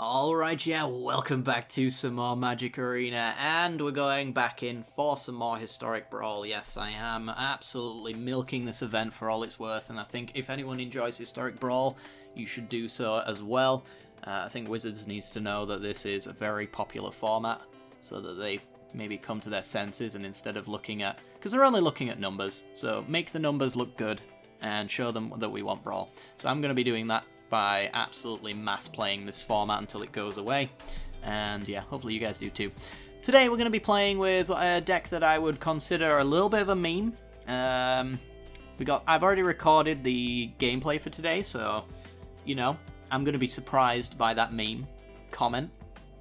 Alright, yeah, welcome back to some more Magic Arena, and we're going back in for some more Historic Brawl. Yes, I am absolutely milking this event for all it's worth, and I think if anyone enjoys Historic Brawl, you should do so as well. I think Wizards needs to know that this is a very popular format, so that they maybe come to their senses, and instead of looking at... because they're only looking at numbers, so make the numbers look good, and show them that we want Brawl. So I'm going to be doing that by absolutely mass playing this format until it goes away, and yeah, hopefully you guys do too. Today we're going to be playing with a deck that I would consider a little bit of a meme. I've already recorded the gameplay for today, so you know, I'm going to be surprised by that meme comment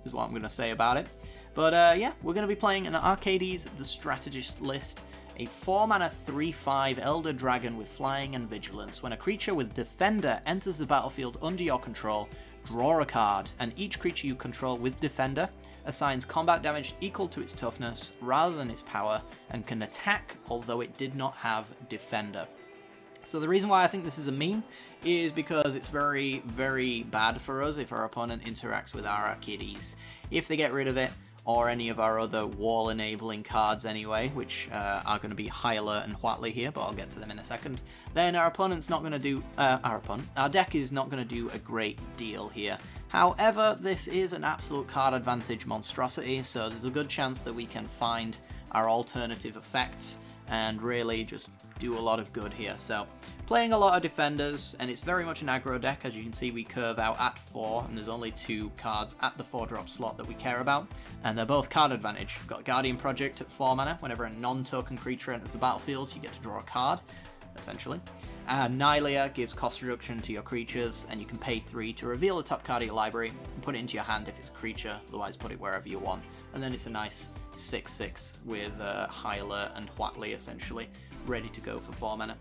is what I'm going to say about it. But yeah, we're going to be playing an Arcades The Strategist list. A 4-mana 3/5 Elder Dragon with Flying and Vigilance. When a creature with Defender enters the battlefield under your control, draw a card, and each creature you control with Defender assigns combat damage equal to its toughness rather than its power, and can attack although it did not have Defender. So the reason why I think this is a meme is because it's very, very bad for us if our opponent interacts with our Arcades. If they get rid of it, or any of our other wall-enabling cards anyway, which are going to be High Alert and Whatley here, but I'll get to them in a second, then our opponent's not going to do... our deck is not going to do a great deal here. However, this is an absolute card advantage monstrosity, so there's a good chance that we can find our alternative effects and really just do a lot of good here. So, playing a lot of defenders, and it's very much an aggro deck. As you can see, we curve out at 4, and there's only 2 cards at the 4-drop slot that we care about, and they're both card advantage. We've got Guardian Project at 4 mana. Whenever a non-token creature enters the battlefield, you get to draw a card, essentially. Nylea gives cost reduction to your creatures, and you can pay 3 to reveal the top card of your library and put it into your hand if it's a creature, otherwise put it wherever you want. And then it's a nice 6/6 with High Alert and Whatley, essentially, ready to go for 4 mana.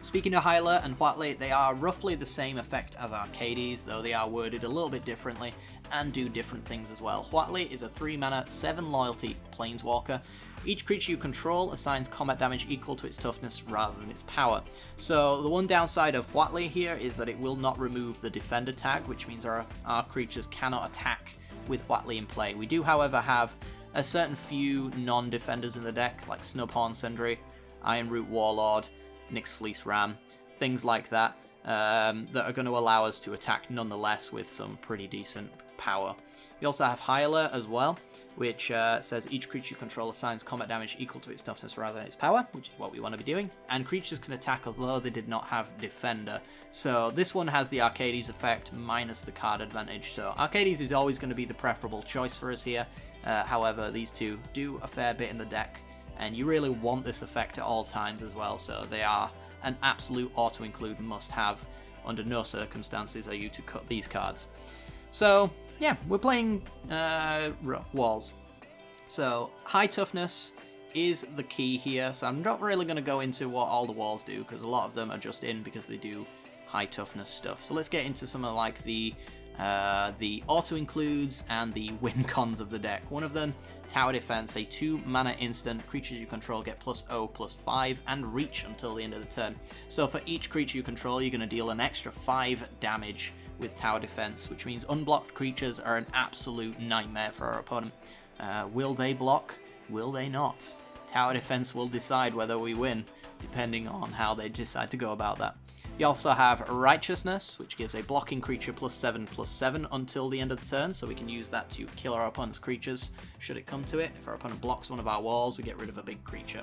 Speaking of High Alert and Whatley, they are roughly the same effect as Arcades, though they are worded a little bit differently and do different things as well. Whatley is a 3 mana, 7 loyalty Planeswalker. Each creature you control assigns combat damage equal to its toughness rather than its power. So the one downside of Whatley here is that it will not remove the Defender tag, which means our creatures cannot attack with Whatley in play. We do, however, have a certain few non-defenders in the deck, like Snubhorn Sentry, Ironroot Warlord, Nyx Fleece Ram, things like that, that are going to allow us to attack nonetheless with some pretty decent power. We also have High Alert as well, which says each creature you control assigns combat damage equal to its toughness rather than its power, which is what we want to be doing, and creatures can attack although they did not have Defender. So this one has the Arcades effect minus the card advantage, so Arcades is always going to be the preferable choice for us here. However, these two do a fair bit in the deck, and you really want this effect at all times as well, so they are an absolute auto-include must-have. Under no circumstances are you to cut these cards. So, yeah, we're playing walls. So, high toughness is the key here, so I'm not really going to go into what all the walls do, because a lot of them are just in because they do high toughness stuff. So let's get into some of like the auto-includes and the win cons of the deck. One of them, Tower Defense, a 2 mana instant. Creatures you control get +0/+5 and reach until the end of the turn. So for each creature you control, you're going to deal an extra 5 damage with Tower Defense, which means unblocked creatures are an absolute nightmare for our opponent. Will they block? Will they not? Tower Defense will decide whether we win, depending on how they decide to go about that. You also have Righteousness, which gives a blocking creature +7/+7 until the end of the turn, so we can use that to kill our opponent's creatures should it come to it. If our opponent blocks one of our walls, we get rid of a big creature.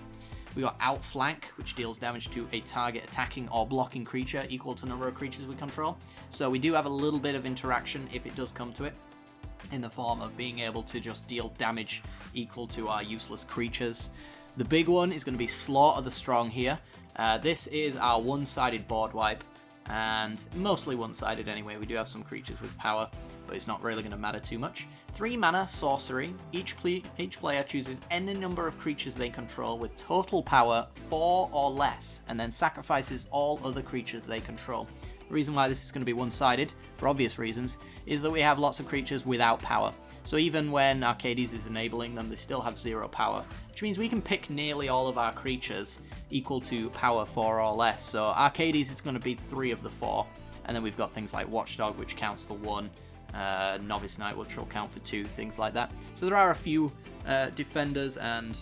We got Outflank, which deals damage to a target attacking or blocking creature equal to the number of creatures we control. So we do have a little bit of interaction if it does come to it, in the form of being able to just deal damage equal to our useless creatures. The big one is going to be Slaughter the Strong here. This is our one-sided board wipe, and mostly one-sided anyway. We do have some creatures with power, but it's not really going to matter too much. 3 mana sorcery. Each player chooses any number of creatures they control with total power 4 or less, and then sacrifices all other creatures they control. The reason why this is going to be one-sided, for obvious reasons, is that we have lots of creatures without power. So even when Arcades is enabling them, they still have 0 power, which means we can pick nearly all of our creatures equal to power 4 or less. So Arcades is going to be 3 of the 4, and then we've got things like Watchdog, which counts for 1, Novice Knight, which will count for 2, things like that. So there are a few defenders and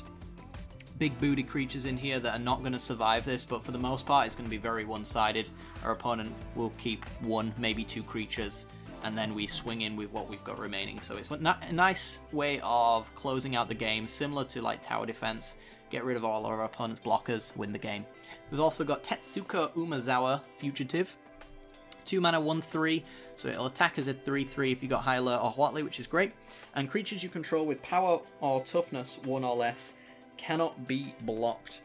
big booty creatures in here that are not going to survive this, but for the most part it's going to be very one-sided. Our opponent will keep 1, maybe 2 creatures, and then we swing in with what we've got remaining. So it's a nice way of closing out the game, similar to like tower defense. Get rid of all our opponent's blockers, win the game. We've also got Tetsuka Umezawa, Fugitive. 2 mana, 1/3, so it'll attack as a 3/3 if you got High Alert or Hwatley, which is great. And creatures you control with power or toughness 1 or less cannot be blocked.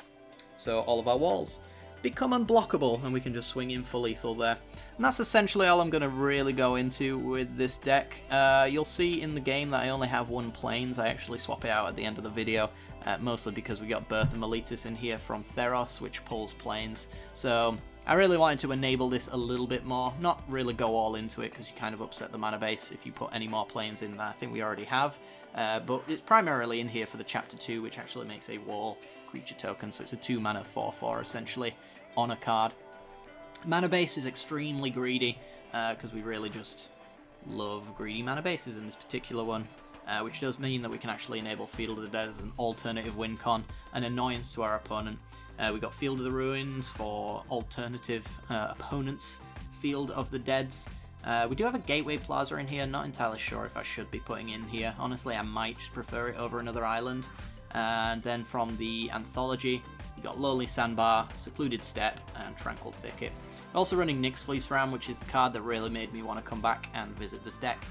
So all of our walls become unblockable, and we can just swing in full lethal there. And that's essentially all I'm going to really go into with this deck. You'll see in the game that I only have 1 plains. I actually swap it out at the end of the video, mostly because we got Birth of Meletis in here from Theros, which pulls plains. So I really wanted to enable this a little bit more, not really go all into it, because you kind of upset the mana base if you put any more plains in there. I think we already have, but it's primarily in here for the Chapter 2, which actually makes a wall creature token, so it's a 2 mana 4/4 essentially on a card. Mana base is extremely greedy, because we really just love greedy mana bases in this particular one, which does mean that we can actually enable Field of the Dead as an alternative win con, an annoyance to our opponent. We got Field of the Ruins for alternative opponents' Field of the Deads. We do have a Gateway Plaza in here, not entirely sure if I should be putting in here. Honestly, I might just prefer it over another island. And then from the Anthology, you got Lowly Sandbar, Secluded Steppe, and Tranquil Thicket. Also running Nyx Fleece Ram, which is the card that really made me want to come back and visit this deck.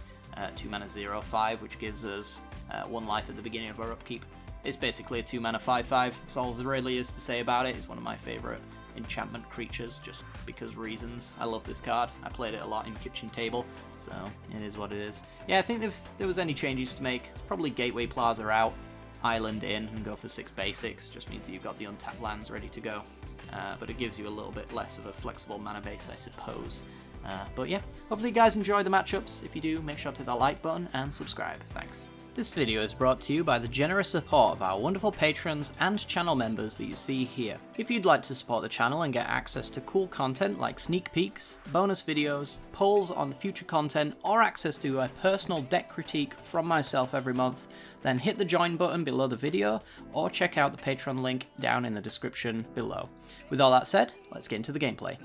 2 mana 0/5, which gives us 1 life at the beginning of our upkeep. It's basically a 2 mana 5/5. That's all there really is to say about it. It's one of my favourite enchantment creatures, just because reasons. I love this card. I played it a lot in Kitchen Table, so it is what it is. Yeah, I think if there was any changes to make, probably Gateway Plaza out, Island in, and go for 6 basics. Just means that you've got the untapped lands ready to go. But it gives you a little bit less of a flexible mana base, I suppose. But yeah, hopefully you guys enjoy the matchups. If you do, make sure to hit that like button and subscribe. Thanks. This video is brought to you by the generous support of our wonderful patrons and channel members that you see here. If you'd like to support the channel and get access to cool content like sneak peeks, bonus videos, polls on future content, or access to a personal deck critique from myself every month, then hit the join button below the video or check out the Patreon link down in the description below. With all that said, let's get into the gameplay.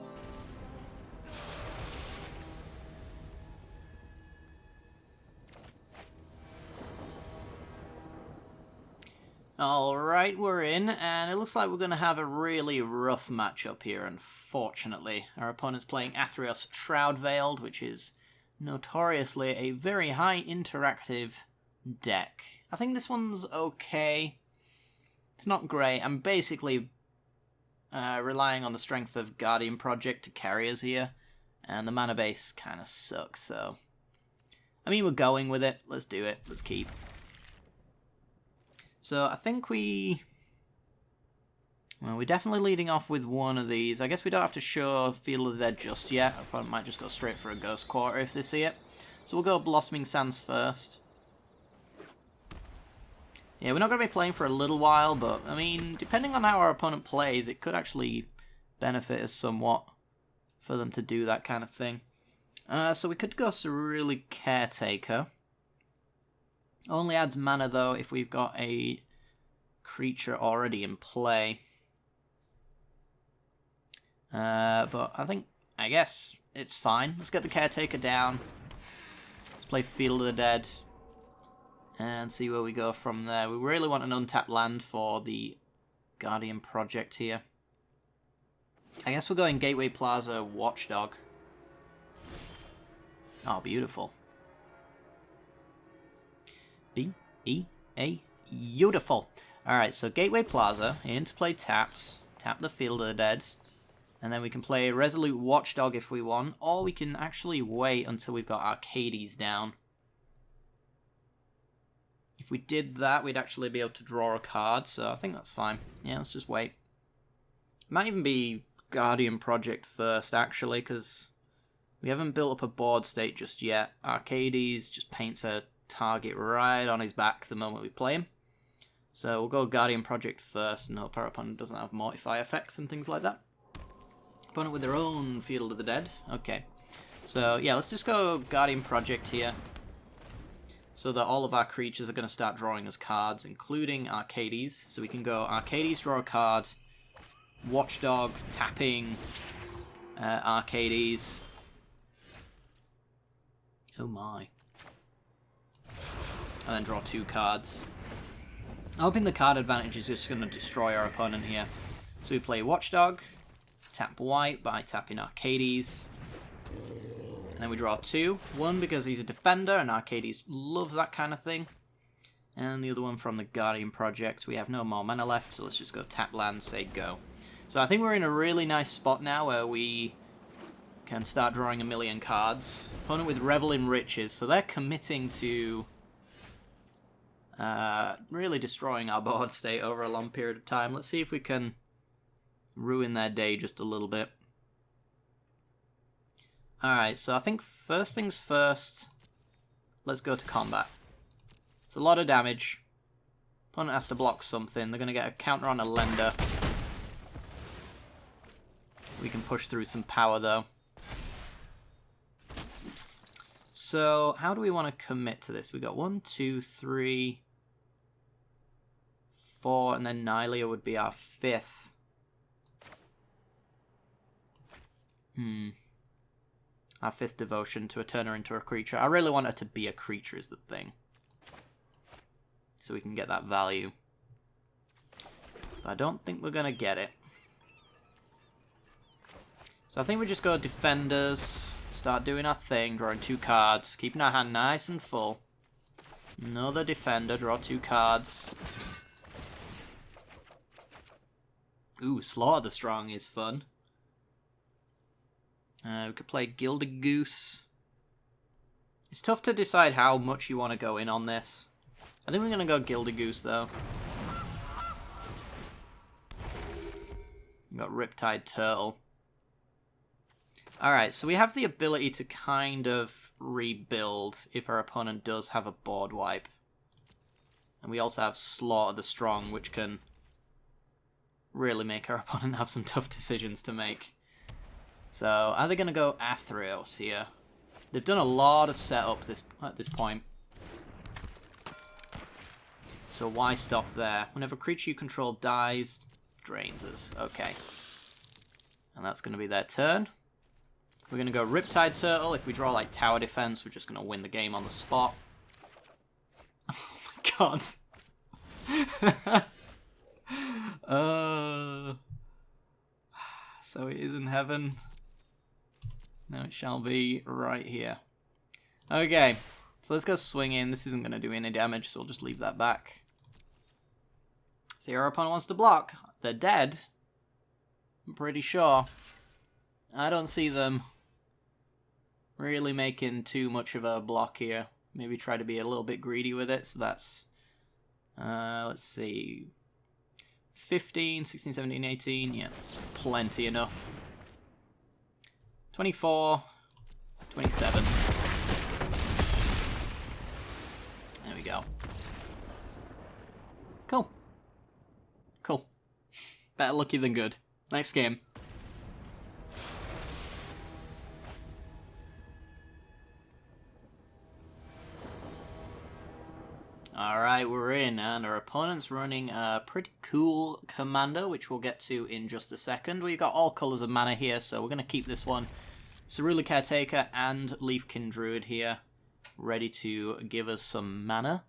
Alright, we're in, and it looks like we're going to have a really rough matchup here, unfortunately. Our opponent's playing Athreos Shroud Veiled, which is notoriously a very high interactive deck. I think this one's okay. It's not great. I'm basically relying on the strength of Guardian Project to carry us here, and the mana base kind of sucks, so... I mean, we're going with it. Let's do it. Let's keep. So I think we're definitely leading off with one of these. I guess we don't have to show Field of the Dead just yet. Our opponent might just go straight for a Ghost Quarter if they see it. So we'll go Blossoming Sands first. Yeah, we're not going to be playing for a little while, but, I mean, depending on how our opponent plays, it could actually benefit us somewhat for them to do that kind of thing. So we could go Cerulean Caretaker. Only adds mana, though, if we've got a creature already in play. But I guess it's fine. Let's get the Caretaker down. Let's play Field of the Dead. And see where we go from there. We really want an untapped land for the Guardian Project here. I guess we're going Gateway Plaza Watchdog. Oh, beautiful. Beautiful. Alright, so Gateway Plaza, in to play tapped. Tap the Field of the Dead. And then we can play Resolute Watchdog if we want. Or we can actually wait until we've got Arcades down. If we did that, we'd actually be able to draw a card, so I think that's fine. Yeah, let's just wait. Might even be Guardian Project first, actually, because we haven't built up a board state just yet. Arcades just paints a target right on his back the moment we play him. So we'll go Guardian Project first and hope our opponent doesn't have Mortify effects and things like that. Opponent with their own Field of the Dead. Okay. So yeah, let's just go Guardian Project here, so that all of our creatures are going to start drawing us cards, including Arcades. So we can go Arcades, draw a card, Watchdog, tapping, Arcades. Oh my. And then draw 2 cards. I'm hoping the card advantage is just going to destroy our opponent here. So we play Watchdog, tap white by tapping Arcades. And then we draw 2. One because he's a defender, and Arcades loves that kind of thing. And the other one from the Guardian Project. We have no more mana left, so let's just go tap land, say go. So I think we're in a really nice spot now where we can start drawing a million cards. Opponent with Revel in Riches, so they're committing to really destroying our board state over a long period of time. Let's see if we can ruin their day just a little bit. Alright, so I think first things first, let's go to combat. It's a lot of damage. Opponent has to block something. They're going to get a counter on a Lender. We can push through some power, though. So, how do we want to commit to this? We got 1, 2, 3, 4, and then Nylea would be our 5th. Our 5th devotion to turn her into a creature. I really want her to be a creature is the thing. So we can get that value. But I don't think we're going to get it. So I think we just go defenders, start doing our thing, drawing 2 cards, keeping our hand nice and full. Another defender, draw 2 cards. Ooh, Slaughter the Strong is fun. We could play Gilded Goose. It's tough to decide how much you want to go in on this. I think we're going to go Gilded Goose, though. We've got Riptide Turtle. Alright, so we have the ability to kind of rebuild if our opponent does have a board wipe. And we also have Slaughter the Strong, which can really make our opponent have some tough decisions to make. So, are they going to go Athreos here? They've done a lot of setup at this point. So why stop there? Whenever a creature you control dies, drains us. Okay. And that's going to be their turn. We're going to go Riptide Turtle. If we draw like Tower Defense, we're just going to win the game on the spot. Oh my god. So it is in heaven. No, it shall be right here. Okay, so let's go swing in. This isn't going to do any damage, so we'll just leave that back. See, our opponent wants to block. They're dead. I'm pretty sure. I don't see them really making too much of a block here. Maybe try to be a little bit greedy with it. So that's, let's see, 15, 16, 17, 18. Yeah, plenty enough. 24, 27. There we go. Cool. Cool. Better lucky than good. Next game. Alright, we're in, and our opponent's running a pretty cool commander, which we'll get to in just a second. We've got all colours of mana here, so we're going to keep this one. Cerulean Caretaker and Leafkin Druid here, ready to give us some mana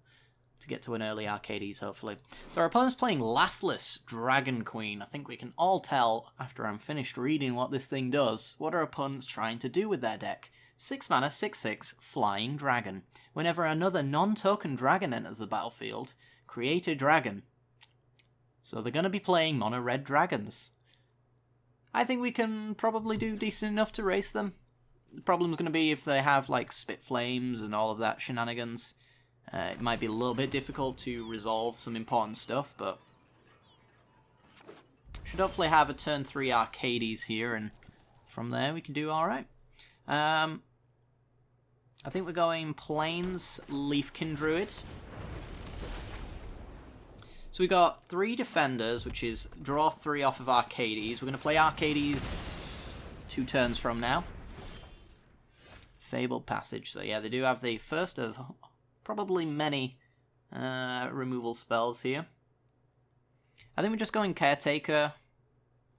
to get to an early Arcades, hopefully. So our opponent's playing Lathless Dragon Queen. I think we can all tell, after I'm finished reading what this thing does, what our opponent's trying to do with their deck. 6 mana, 6/6, Flying Dragon. Whenever another non-token dragon enters the battlefield, create a dragon. So they're going to be playing mono red dragons. I think we can probably do decent enough to race them. The problem's going to be if they have like Spit Flames and all of that shenanigans. It might be a little bit difficult to resolve some important stuff, but should hopefully have a turn 3 Arcades here, and from there we can do alright. I think we're going Plains Leafkin Druid. So we got 3 defenders, which is draw 3 off of Arcades. We're going to play Arcades 2 turns from now. Fabled Passage. So yeah, they do have the first of probably many removal spells here. I think we're just going Caretaker,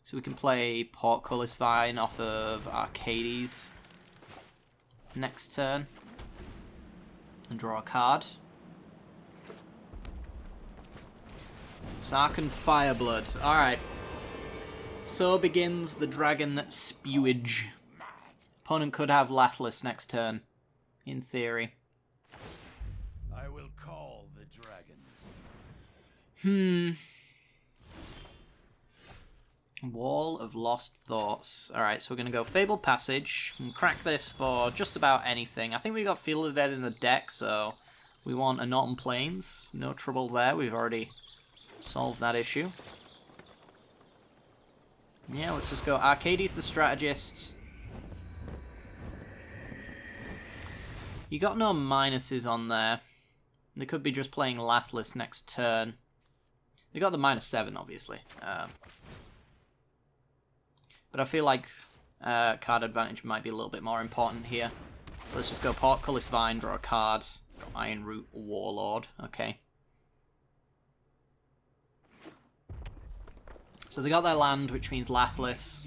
so we can play Portcullis Vine off of Arcades next turn and draw a card. Sarkhan Fireblood. Alright. So begins the Dragon Spewage. Opponent could have Lathless next turn, in theory. I will call the dragons. Wall of Lost Thoughts. Alright, so we're going to go Fabled Passage and crack this for just about anything. I think we got Field of the Dead in the deck, so we want a Northern Plains. No trouble there, we've already solved that issue. Yeah, let's just go Arcades the Strategist. You got no minuses on there. They could be just playing Lathless next turn. They got the -7, obviously. But I feel like card advantage might be a little bit more important here. So let's just go Portcullis Vine, draw a card. Ironroot Warlord. Okay. So they got their land, which means Lathless.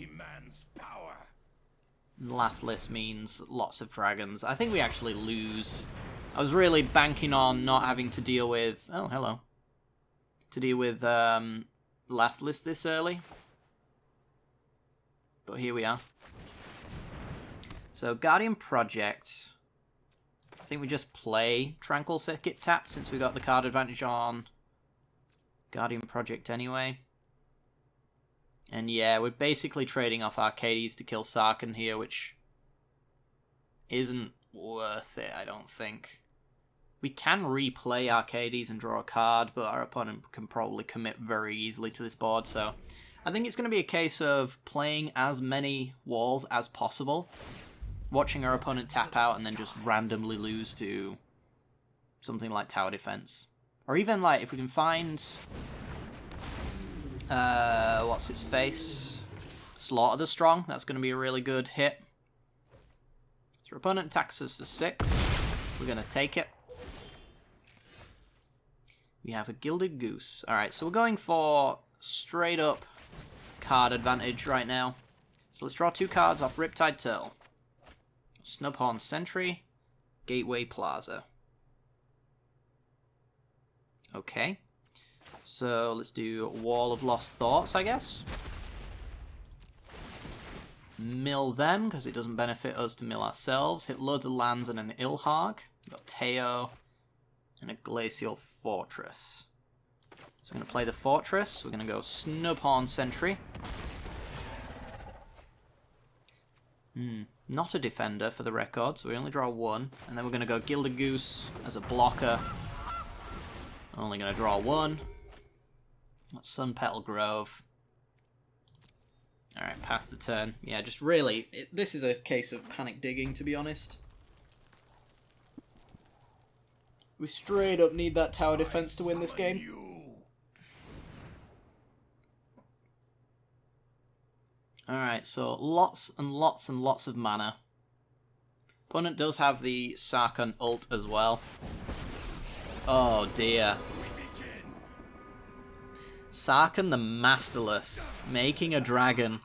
Lathless means lots of dragons. I think we actually lose. I was really banking on not having to deal with... Oh, hello. To deal with Lathless this early. But here we are. So, Guardian Project. I think we just play Tranquil Circuit tapped since we got the card advantage on Guardian Project anyway. And yeah, we're basically trading off Arcades to kill Sarkhan here, which isn't worth it, I don't think. We can replay Arcades and draw a card, but our opponent can probably commit very easily to this board, so I think it's going to be a case of playing as many walls as possible, watching our opponent tap out, and then just randomly lose to something like Tower Defense. Or even, like, if we can find... what's its face? Slaughter the Strong. That's going to be a really good hit. So our opponent attacks us for 6. We're going to take it. We have a Gilded Goose. Alright, so we're going for straight up card advantage right now. So let's draw 2 cards off Riptide Turtle. Snubhorn Sentry, Gateway Plaza. Okay. So let's do Wall of Lost Thoughts, I guess. Mill them, because it doesn't benefit us to mill ourselves. Hit loads of lands and an Ilhag. We've got Teo and a Glacial Fortress. So we're going to play the Fortress. We're going to go Snubhorn Sentry. Not a defender for the record, so we only draw 1. And then we're going to go Gilded Goose as a blocker. Only going to draw 1. Sun Petal Grove. Alright, pass the turn. Yeah, just really, this is a case of panic digging, to be honest. We straight up need that tower defense to win this game. Alright, so lots and lots and lots of mana. Opponent does have the Sarkhan ult as well. Oh dear. Sarkhan the Masterless, making a dragon.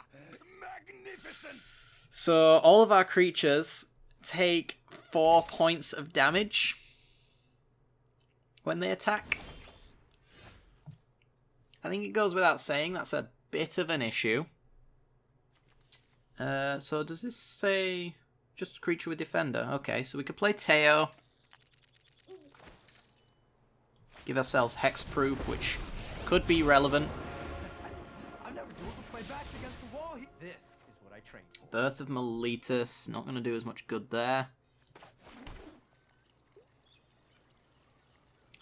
So all of our creatures take 4 points of damage when they attack. I think it goes without saying that's a bit of an issue. So does this say just creature with defender? Okay, so we could play Teo. Give ourselves hexproof, which could be relevant. This is what I trained for. Birth of Meletus, not going to do as much good there.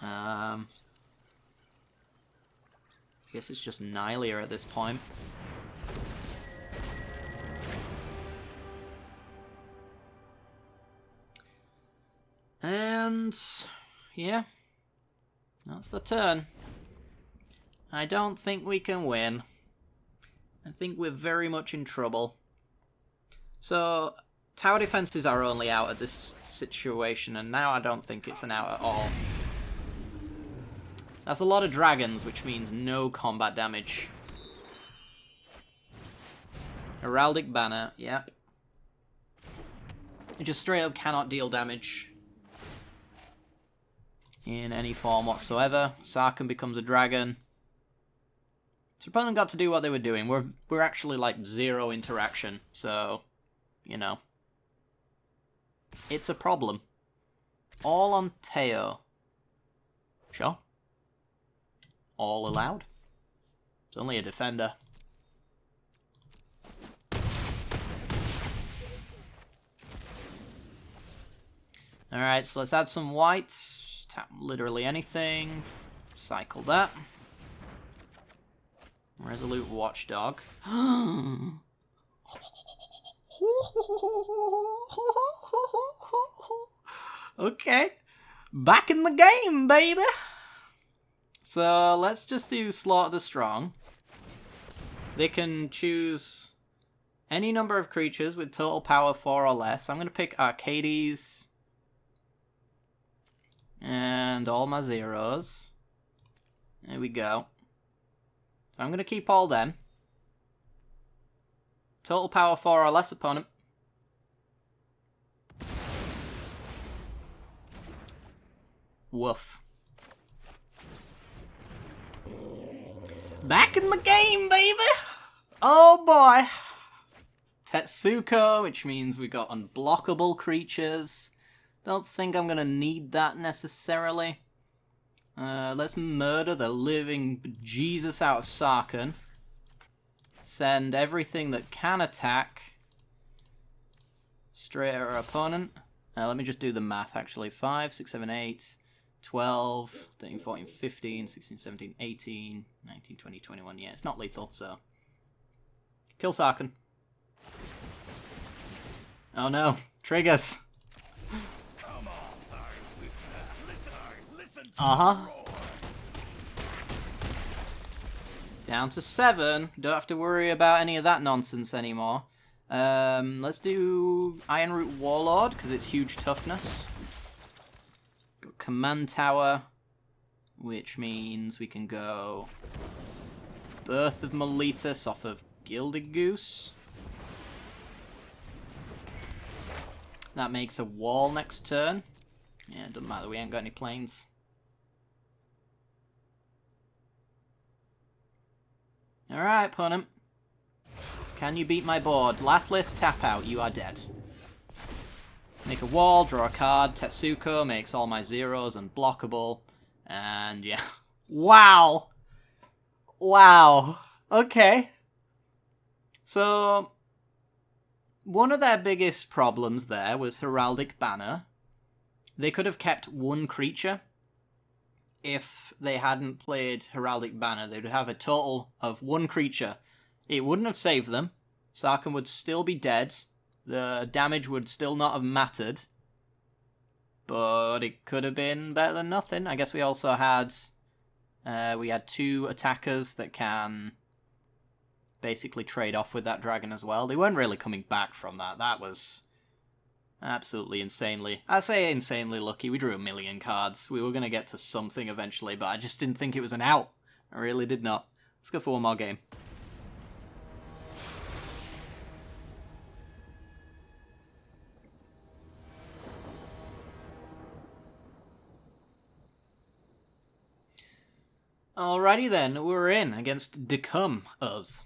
I guess it's just Nylea at this point. And yeah, that's the turn. I don't think we can win. I think we're very much in trouble. So, Tower defense is our only out at this situation, and now I don't think it's an out at all. That's a lot of dragons, which means no combat damage. Heraldic Banner, yep. It just straight up cannot deal damage in any form whatsoever. Sarkhan becomes a dragon. So opponent got to do what they were doing. We're actually like 0 interaction, so, you know. It's a problem. All on Teo. Sure. All allowed. It's only a defender. Alright, so let's add some white. Tap literally anything. Cycle that. Resolute Watchdog. Okay. Back in the game, baby! So let's just do Slaughter the Strong. They can choose any number of creatures with total power 4 or less. I'm going to pick Arcades. And all my zeros. There we go. So I'm going to keep all them. Total power 4 or less opponent. Woof. Back in the game, baby! Oh boy! Tetsuko, which means we got unblockable creatures. Don't think I'm gonna need that necessarily. Let's murder the living Jesus out of Sarkhan. Send everything that can attack straight at our opponent. Let me just do the math actually. 5, 6, 7, 8, 12, 13, 14, 15, 16, 17, 18, 19, 20, 21. Yeah, it's not lethal, so. Kill Sarkhan. Oh no, triggers. Down to 7. Don't have to worry about any of that nonsense anymore. Let's do Ironroot Warlord, because it's huge toughness. Got Command Tower, which means we can go Birth of Meletus off of Gilded Goose. That makes a wall next turn. Yeah, it doesn't matter, we ain't got any planes. Alright, opponent. Can you beat my board? Lathless, tap out, you are dead. Make a wall, draw a card. Tetsuko makes all my zeros unblockable. And yeah. Wow! Wow. Okay. So, one of their biggest problems there was Heraldic Banner. They could have kept one creature. If they hadn't played Heraldic Banner, they would have a total of one creature. It wouldn't have saved them. Sarkhan would still be dead. The damage would still not have mattered. But it could have been better than nothing. I guess we also had... we had 2 attackers that can basically trade off with that dragon as well. They weren't really coming back from that. That was absolutely insanely... I say insanely lucky. We drew 1,000,000 cards. We were going to get to something eventually, but I just didn't think it was an out. I really did not. Let's go for one more game. Alrighty then, we're in against Decum Us.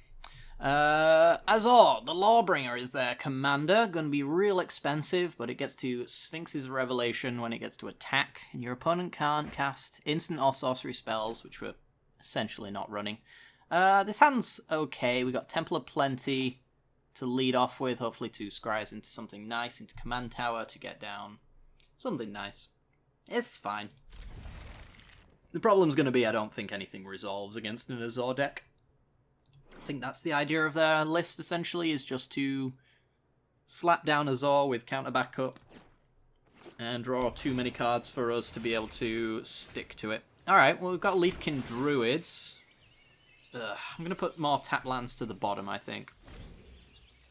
Azor, the Lawbringer, is their commander. Gonna be real expensive, but it gets to Sphinx's Revelation when it gets to attack, and your opponent can't cast instant or sorcery spells, which we're essentially not running. This hand's okay. We got Temple of Plenty to lead off with, hopefully to scry us into something nice, into Command Tower to get down something nice. It's fine. The problem's going to be I don't think anything resolves against an Azor deck. I think that's the idea of their list, essentially, is just to slap down Azor with counter backup and draw too many cards for us to be able to stick to it. Alright, well, we've got Leafkin Druids. I'm going to put more tap lands to the bottom, I think.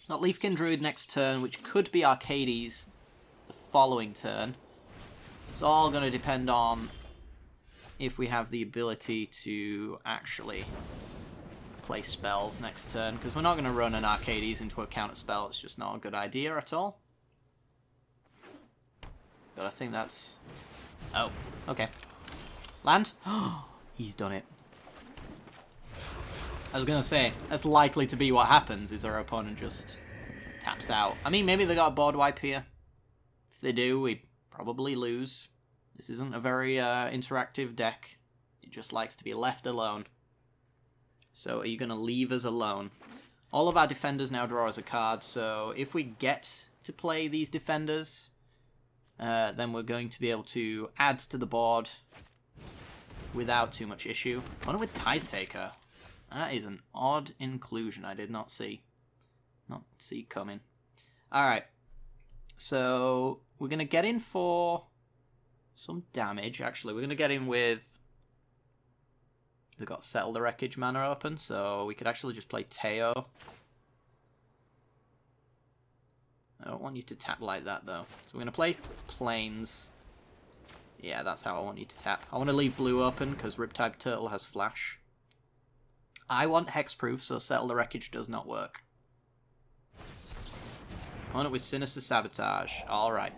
Got Leafkin Druid next turn, which could be Arcades the following turn. It's all going to depend on if we have the ability to actually play spells next turn, because we're not going to run an Arcades into a counter spell. It's just not a good idea at all. But I think that's... Oh, okay. Land? Oh, he's done it. I was going to say, that's likely to be what happens, is our opponent just taps out. I mean, maybe they got a board wipe here. If they do, we probably lose. This isn't a very interactive deck. It just likes to be left alone. So are you going to leave us alone? All of our defenders now draw us a card, so if we get to play these defenders, then we're going to be able to add to the board without too much issue. What with Tithe Taker? That is an odd inclusion I did not see. Not see coming. Alright. So we're going to get in for some damage. Actually, we're going to get in with... They've got Settle the Wreckage mana open, so we could actually just play Teo. I don't want you to tap like that, though. So we're going to play Plains. Yeah, that's how I want you to tap. I want to leave blue open, because Riptide Turtle has Flash. I want Hexproof, so Settle the Wreckage does not work. Opponent with Sinister Sabotage. Alright.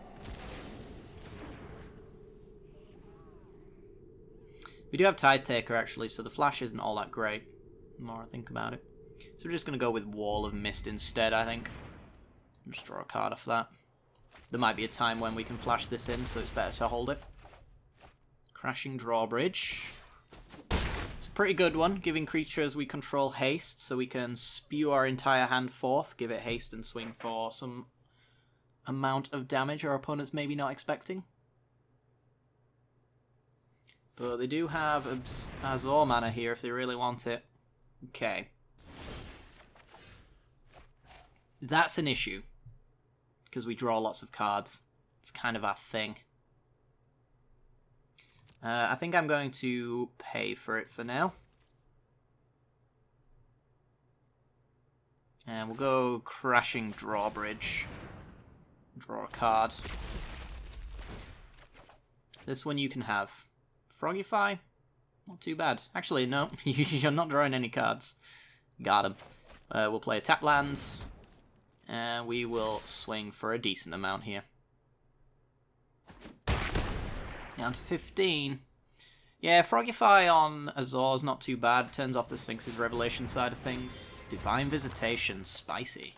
We do have Tithe Taker, actually, so the Flash isn't all that great, the more I think about it. So we're just going to go with Wall of Mist instead, I think. Just draw a card off that. There might be a time when we can flash this in, so it's better to hold it. Crashing Drawbridge. It's a pretty good one, giving creatures we control haste, so we can spew our entire hand forth, give it haste and swing for some amount of damage our opponent's maybe not expecting. But they do have Azor mana here if they really want it. Okay. That's an issue, because we draw lots of cards. It's kind of our thing. I think I'm going to pay for it for now. And we'll go Crashing Drawbridge. Draw a card. This one you can have. Frogify? Not too bad. Actually, no. You're not drawing any cards. Got him. We'll play a tap land. And we will swing for a decent amount here. Down to 15. Yeah, Frogify on Azor's not too bad. Turns off the Sphinx's Revelation side of things. Divine Visitation. Spicy.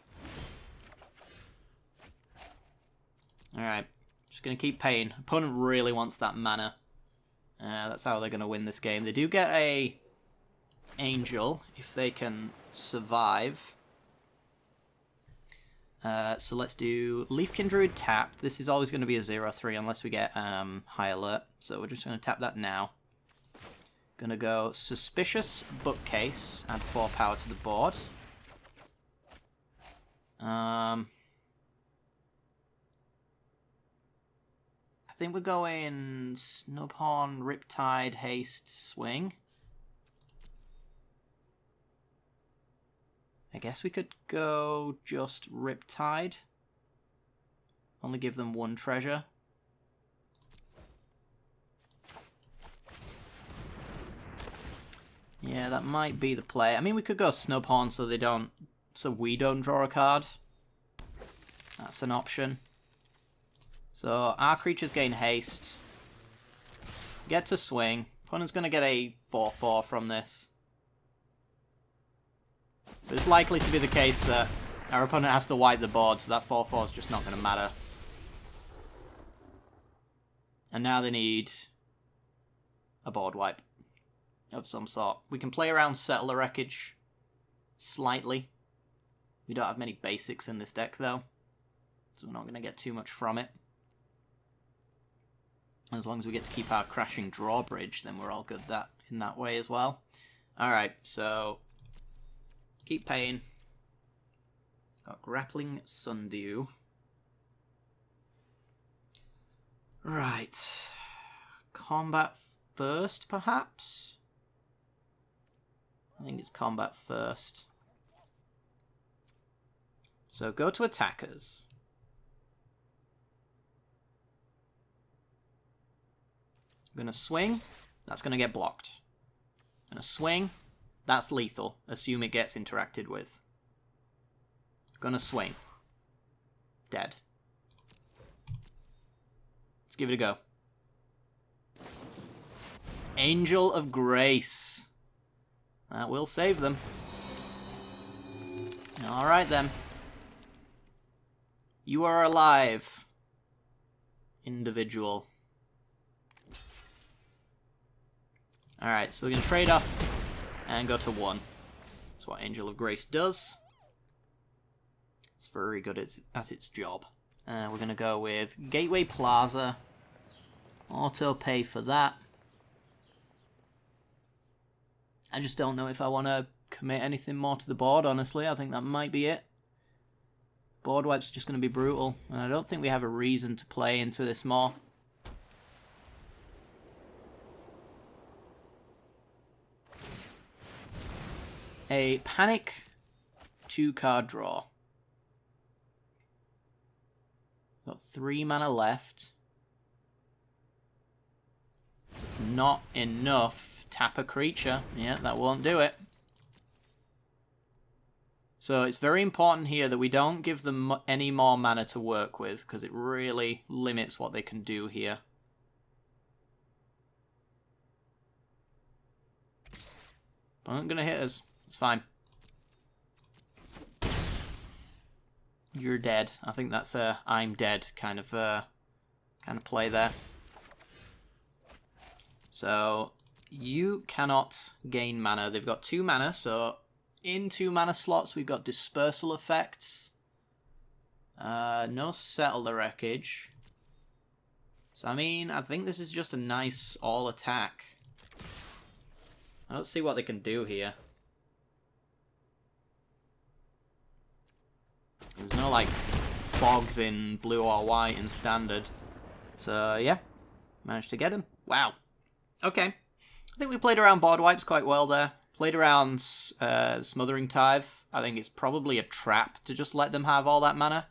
Alright. Just going to keep paying. Opponent really wants that mana. That's how they're going to win this game. They do get a Angel if they can survive. So let's do Leafkin Druid tap. This is always going to be a 0-3 unless we get High Alert. So we're just going to tap that now. Going to go Suspicious Bookcase. Add 4 power to the board. I think we're going Snubhorn, Riptide, Haste, Swing. I guess we could go just Riptide. Only give them 1 treasure. Yeah, that might be the play. I mean, we could go Snubhorn so we don't draw a card. That's an option. So our creatures gain haste. Get to swing. Opponent's going to get a 4/4 from this. But it's likely to be the case that our opponent has to wipe the board, so that 4/4 is just not going to matter. And now they need a board wipe of some sort. We can play around Settle the Wreckage slightly. We don't have many basics in this deck, though, so we're not going to get too much from it. As long as we get to keep our Crashing Drawbridge, then we're all good in that way as well. Alright, so keep paying. Got Grappling Sundew. Right. Combat first, perhaps? I think it's combat first. So go to attackers. I'm going to swing. That's going to get blocked. I'm going to swing. That's lethal. Assume it gets interacted with. Going to swing. Dead. Let's give it a go. Angel of Grace. That will save them. Alright then. You are alive. Individual. Alright, so we're going to trade off and go to 1. That's what Angel of Grace does. It's very good at its job. We're going to go with Gateway Plaza. Auto pay for that. I just don't know if I want to commit anything more to the board, honestly. I think that might be it. Board wipe's just going to be brutal, and I don't think we have a reason to play into this more. A Panic 2-card draw. Got 3 mana left. It's not enough. Tap a creature. Yeah, that won't do it. So it's very important here that we don't give them any more mana to work with, because it really limits what they can do here. Aren't gonna hit us. It's fine. You're dead. I think that's a I'm dead kind of play there. So you cannot gain mana. They've got 2 mana, so in 2 mana slots we've got dispersal effects. No settle the wreckage. So I mean, I think this is just a nice all attack. I don't see what they can do here. There's no, like, fogs in blue or white in standard. So, yeah. Managed to get him. Wow. Okay. I think we played around board wipes quite well there. Played around Smothering Tithe. I think it's probably a trap to just let them have all that mana.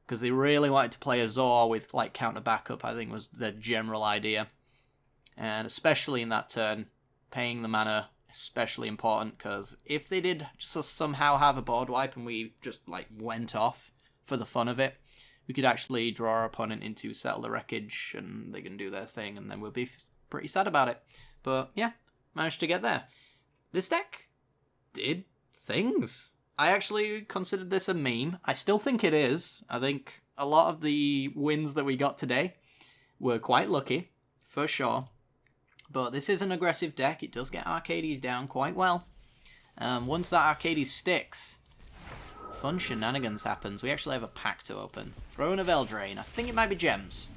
Because they really wanted to play a Zor with, like, counter backup, I think was the general idea. And especially in that turn, paying the mana especially important, because if they did just somehow have a board wipe and we just like went off for the fun of it, we could actually draw our opponent into Settle the Wreckage and they can do their thing and then we'll be pretty sad about it. But yeah, managed to get there. This deck did things. I actually considered this a meme. I still think it is. I think a lot of the wins that we got today were quite lucky, for sure. But this is an aggressive deck. It does get Arcades down quite well. Once that Arcades sticks, fun shenanigans happens. We actually have a pack to open. Throne of Eldraine. I think it might be gems.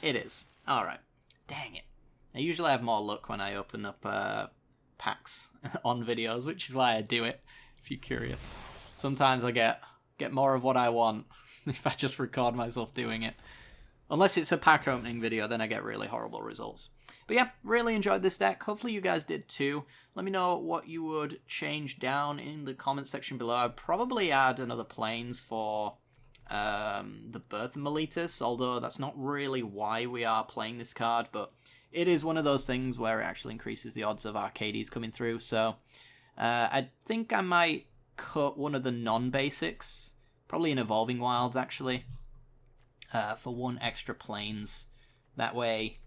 It is. Alright. Dang it. I usually have more luck when I open up packs on videos, which is why I do it, if you're curious. Sometimes I get more of what I want if I just record myself doing it. Unless it's a pack opening video, then I get really horrible results. But yeah, really enjoyed this deck. Hopefully you guys did too. Let me know what you would change down in the comment section below. I'd probably add another Plains for the Birth of Meletis, although that's not really why we are playing this card, but it is one of those things where it actually increases the odds of Arcades coming through. So I think I might cut one of the non-basics, probably an Evolving Wilds actually. For 1 extra Plains. That way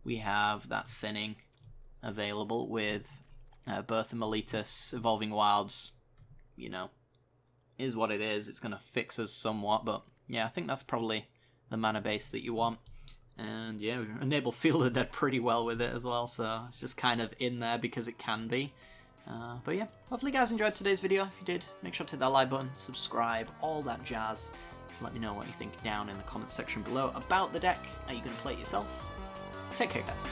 we have that thinning available with Birth of Meletis. Evolving Wilds, you know, is what it is. It's going to fix us somewhat, but yeah, I think that's probably the mana base that you want. And yeah, we enable Field of Dead pretty well with it as well, so it's just kind of in there because it can be. But yeah, hopefully you guys enjoyed today's video. If you did, make sure to hit that like button, subscribe, all that jazz. Let me know what you think down in the comments section below about the deck. Are you going to play it yourself? Take care, guys.